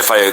FI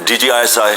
DGISI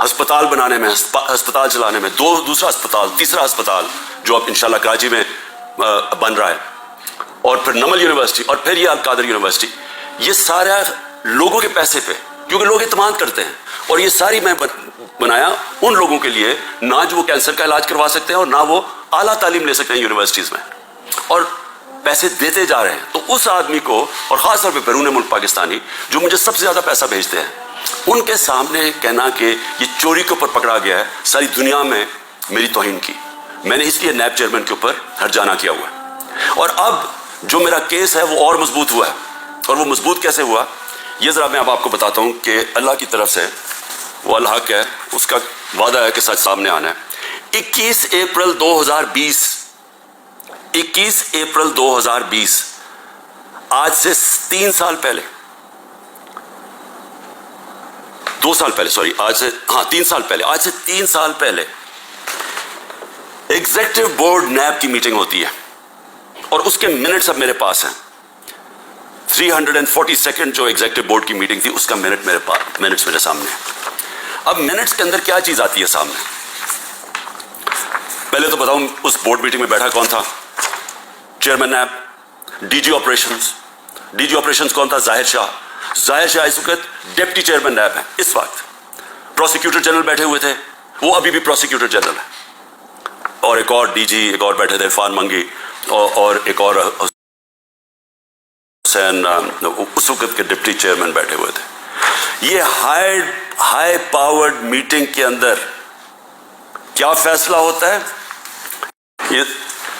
ہسپتال بنانے میں، ہسپتال چلانے میں، دوسرا ہسپتال، تیسرا ہسپتال جو اب انشاءاللہ کراچی میں بن رہا ہے، اور پھر نمل یونیورسٹی، اور پھر یہ القادر یونیورسٹی. یہ سارا لوگوں کے پیسے پہ، کیونکہ لوگ اعتماد کرتے ہیں. اور یہ ساری میں بنایا ان لوگوں کے لیے نہ جو وہ کینسر کا علاج کروا سکتے ہیں اور نہ وہ اعلیٰ تعلیم لے سکتے ہیں یونیورسٹیز میں، اور پیسے دیتے جا رہے ہیں. تو اس آدمی کو، اور خاص طور پہ بیرون ملک پاکستانی جو مجھے سب سے زیادہ پیسہ بھیجتے ہیں، ان کے سامنے کہنا کہ یہ چوری کے اوپر پکڑا گیا ہے، ساری دنیا میں میری توہین کی. میں نے اس لیے نیب چیئرمین کے اوپر ہرجانہ کیا ہوا ہے. اور اب جو میرا کیس ہے وہ اور مضبوط ہوا ہے. اور وہ مضبوط کیسے ہوا، یہ ذرا میں اب آپ کو بتاتا ہوں کہ اللہ کی طرف سے وہ الحق ہے، اس کا وعدہ ہے کہ سچ سامنے آنا ہے. 21 اپریل 2020 آج سے 3 سال پہلے، 2 سال پہلے، سوری، آج سے 3 سال پہلے ایگزیکٹو بورڈ نیب کی میٹنگ ہوتی ہے، اور اس کے منٹس اب میرے پاس ہیں. 342 جو ایگزیکٹو بورڈ کی میٹنگ تھی، اس کا منٹس میرے سامنے ہے. اب منٹس کے اندر کیا چیز آتی ہے سامنے؟ پہلے تو بتاؤں اس بورڈ میٹنگ میں بیٹھا کون تھا؟ Chairman NAB. ڈی جی آپریشنز کون تھا؟ ظاہر شاہ اس وقت ڈپٹی چیئرمین نیب ہے. اس وقت پروسیکیوٹر جنرل بیٹھے ہوئے تھے، وہ ابھی بھی پروسیکیوٹر جنرل ہے. اور ایک اور ڈی جی ایک اور بیٹھے تھے، عرفان منگی، اور ایک اور حسین، اس وقت کے ڈپٹی چیئرمین بیٹھے ہوئے تھے. یہ ہائی پاورڈ میٹنگ کے اندر کیا فیصلہ ہوتا ہے؟ یہ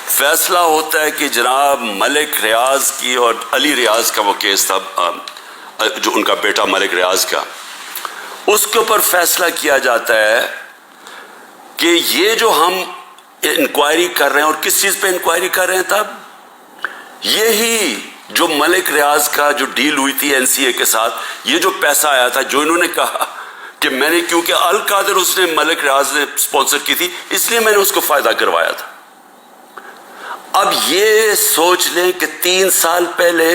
فیصلہ ہوتا ہے کہ جناب ملک ریاض کی اور علی ریاض کا وہ کیس تھا، جو ان کا بیٹا ملک ریاض کا، اس کے اوپر فیصلہ کیا جاتا ہے کہ یہ جو ہم انکوائری کر رہے ہیں، اور کس چیز پہ انکوائری کر رہے ہیں تب؟ یہی جو ملک ریاض کا جو ڈیل ہوئی تھی NCA کے ساتھ، یہ جو پیسہ آیا تھا، جو انہوں نے کہا کہ میں نے، کیونکہ القادر اس نے ملک ریاض نے سپانسر کی تھی، اس لیے میں نے اس کو فائدہ کروایا تھا. اب یہ سوچ لیں کہ 3 سال پہلے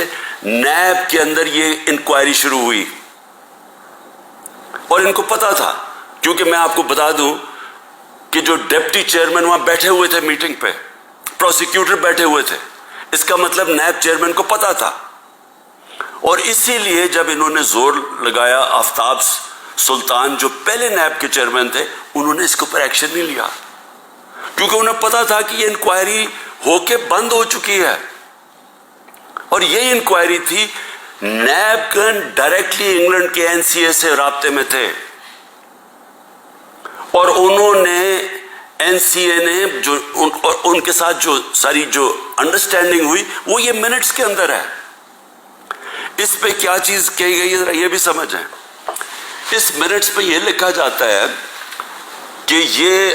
نیب کے اندر یہ انکوائری شروع ہوئی، اور ان کو پتا تھا، کیونکہ میں آپ کو بتا دوں کہ جو ڈپٹی چیئرمین وہاں بیٹھے ہوئے تھے میٹنگ پہ، پروسیکیوٹر بیٹھے ہوئے تھے، اس کا مطلب نیب چیئرمین کو پتا تھا. اور اسی لیے جب انہوں نے زور لگایا، آفتاب سلطان جو پہلے نیب کے چیئرمین تھے، انہوں نے اس کے اوپر ایکشن نہیں لیا، کیونکہ انہیں پتا تھا کہ یہ انکوائری ہو کے بند ہو چکی ہے. اور یہ انکوائری تھی، نیب ڈائریکٹلی انگلینڈ کے NCA سے رابطے میں تھے، اور انہوں نے NCA نے جو ان کے ساتھ جو ساری جو انڈرسٹینڈنگ ہوئی، وہ یہ منٹس کے اندر ہے. اس پہ کیا چیز کہی گئی ہے ذرا یہ بھی سمجھیں. اس منٹس پہ یہ لکھا جاتا ہے کہ یہ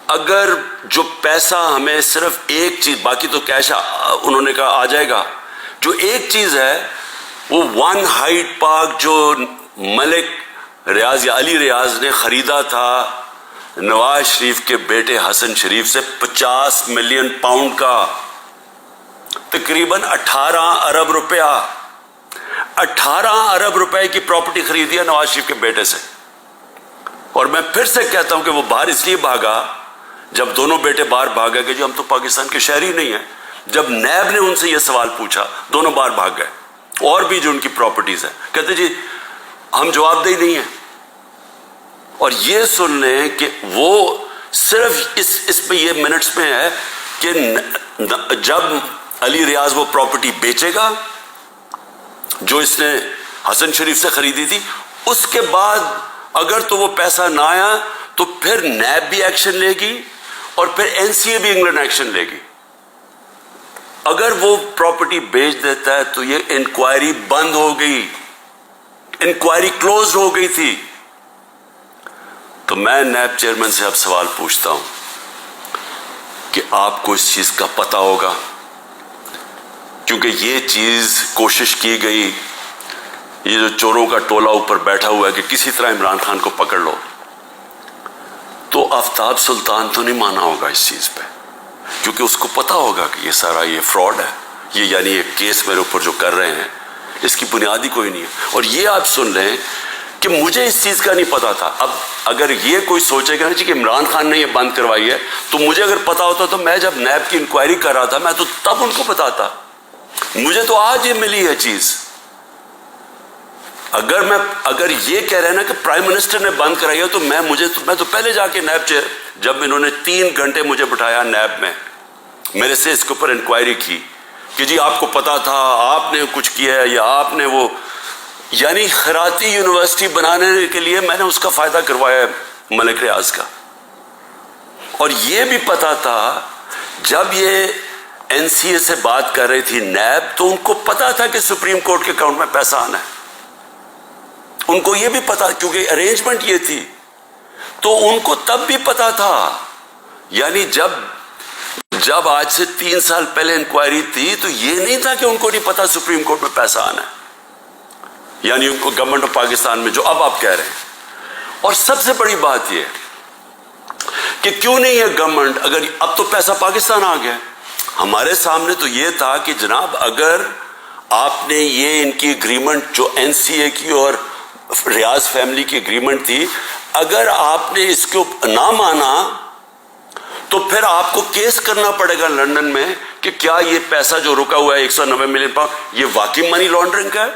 اگر جو پیسہ ہمیں صرف ایک چیز، باقی تو کیش انہوں نے کہا آ جائے گا، جو ایک چیز ہے وہ 1 ہائیڈ پارک جو ملک ریاض یا علی ریاض نے خریدا تھا نواز شریف کے بیٹے حسن شریف سے 50 ملین پاؤنڈ کا، تقریباً 18 ارب روپیہ، 18 ارب روپے کی پراپرٹی خریدی ہے نواز شریف کے بیٹے سے. اور میں پھر سے کہتا ہوں کہ وہ باہر اس لیے بھاگا، جب دونوں بیٹے باہر بھاگے کہ جو ہم تو پاکستان کے شہری نہیں ہیں. جب نیب نے ان سے یہ سوال پوچھا، دونوں باہر بھاگ گئے. اور بھی جو ان کی پراپرٹیز ہیں، کہتے جی ہم جواب دہی نہیں ہیں. اور یہ سن لیں کہ وہ صرف اس پہ یہ منٹس میں ہے کہ جب علی ریاض وہ پراپرٹی بیچے گا جو اس نے حسن شریف سے خریدی تھی، اس کے بعد اگر تو وہ پیسہ نہ آیا تو پھر نیب بھی ایکشن لے گی اور پھر NCA بھی انگلینڈ ایکشن لے گی. اگر وہ پراپرٹی بیچ دیتا ہے تو یہ انکوائری بند ہو گئی، انکوائری کلوز ہو گئی تھی. تو میں نیب چیئرمین سے اب سوال پوچھتا ہوں کہ آپ کو اس چیز کا پتہ ہوگا، کیونکہ یہ چیز کوشش کی گئی، یہ جو چوروں کا ٹولہ اوپر بیٹھا ہوا ہے کہ کسی طرح عمران خان کو پکڑ لو، تو آفتاب سلطان تو نہیں مانا ہوگا اس چیز پہ، کیونکہ اس کو پتا ہوگا کہ یہ سارا یہ فراڈ ہے، یہ یعنی یہ کیس میرے اوپر جو کر رہے ہیں اس کی بنیاد ہی کوئی نہیں ہے. اور یہ آپ سن لیں کہ مجھے اس چیز کا نہیں پتا تھا. اب اگر یہ کوئی سوچے گا کہ عمران خان نے یہ بند کروائی ہے تو مجھے اگر پتا ہوتا تو میں جب نیب کی انکوائری کر رہا تھا میں تو تب ان کو بتاتا. مجھے تو آج یہ ملی ہے چیز. اگر یہ کہہ رہے ہیں نا کہ پرائم منسٹر نے بند کرائی ہے تو میں تو پہلے جا کے نیب جب انہوں نے 3 گھنٹے مجھے بٹھایا نیب میں, میرے سے اس کے اوپر انکوائری کی کہ جی آپ کو پتا تھا, آپ نے کچھ کیا ہے یا آپ نے وہ, یعنی خیراتی یونیورسٹی بنانے کے لیے میں نے اس کا فائدہ کروایا ہے ملک ریاض کا. اور یہ بھی پتا تھا جب یہ NCA سے بات کر رہی تھی نیب تو ان کو پتا تھا کہ سپریم کورٹ کے اکاؤنٹ میں پیسہ آنا ہے. ان کو یہ بھی پتا, کیونکہ ارینجمنٹ یہ تھی, تو ان کو تب بھی پتا تھا. یعنی جب آج سے 3 سال پہلے انکوائری تھی تو یہ نہیں تھا کہ ان کو نہیں پتا سپریم کورٹ میں پیسہ آنا ہے, یعنی ان کو گورنمنٹ آف پاکستان میں جو اب آپ کہہ رہے ہیں. اور سب سے بڑی بات یہ کہ کیوں نہیں ہے گورنمنٹ, اگر اب تو پیسہ پاکستان آ گیا, ہمارے سامنے تو یہ تھا کہ جناب اگر آپ نے یہ ان کی اگریمنٹ جو NCA کی اور ریاض فیملی کی اگریمنٹ تھی, اگر آپ نے اس کو نہ مانا تو پھر آپ کو کیس کرنا پڑے گا لندن میں کہ کیا یہ پیسہ جو رکا ہوا ہے 190 ملین پاؤنڈ یہ واقعی منی لانڈرنگ کا ہے.